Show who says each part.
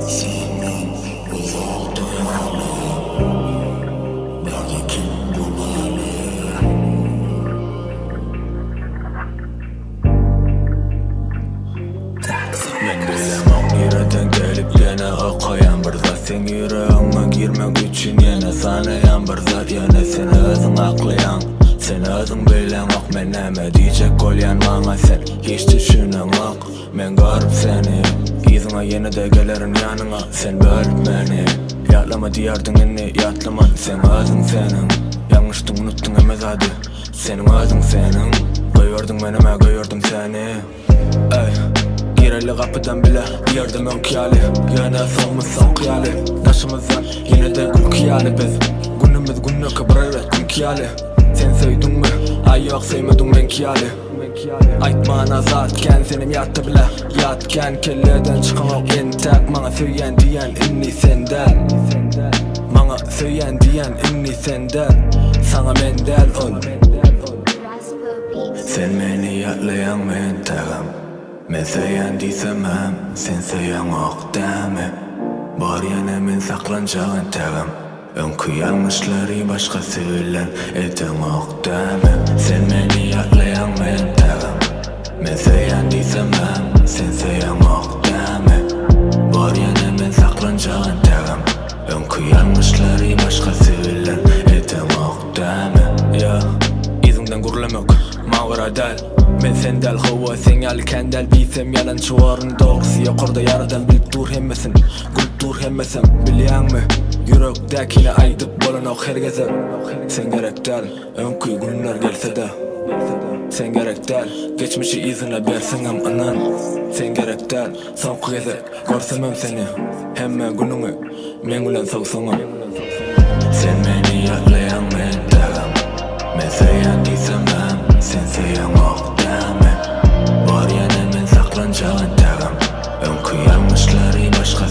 Speaker 1: Senden uzaktayım, nerede kim bu beni?
Speaker 2: Men bilemem nereden gelip gene akayan bir zat. Sen yüreğime girmek için yine sanayan bir zat. Yine sen özün aklayan, sen özün bilen ok. Men neme diyecek olyan bana sen hiç düşünen ok. Men görüp seni izine yine de gelirin yanına. Sen bölüp beni yatlama diyardın inni yatlaman. Sen özün senin yanlıştın unuttun emez hadi. Senin özün senin koyurdun benime koyurdum seni. Ey gireli kapıdan bile yerdim önkiyali. Yine solmuşsan kıyali. Taşımızdan yine de gül kıyali. Biz günümüz günlü kıbır evet gün kiyali. Sen söydün mü? Ay yok sevmedin ben kiyali. Aytmana zatken senim yattı bile. Yatken kelleden çıkan o entek. Bana söyleyen diyen inni senden. Bana söyleyen diyen inni senden. Sana mendel ol. Sen beni yatlayan mentegim. Men söyleyen disemem, sen söyleyen ok deme. Bar yana men saklanacağın tegim. Önkü yanlışları başka söylen eden ok deme. Sen beni yatlayan mentegim. Men söyleyen disemem, sen söyleyen ok deme. Bar yana men saklanacağın tegim. Önkü yanlışları başka söylen eden ok deme. Ya izimden gurlamak mağara del. Men sendel hava sen yal kendel bilsem yalan çuvarın doğrusu yukarıda yaradan bilip dur hemmesin gülüp dur hemmesem bilyan mı yürekdekini aydıp bolan ok hergese. Sen gerek del önkü günler gelse de. Sen gerek del geçmişi izine bersinem anan. Sen gerek del son kıyızı görsemem seni hemme gününü men gülen soğsana. Sen beni yatlayan mentegim. Men söyleyen disemem, sen söyleyen ok deme. Var yana men saklanacağın tegim. Önkü yanlışları başka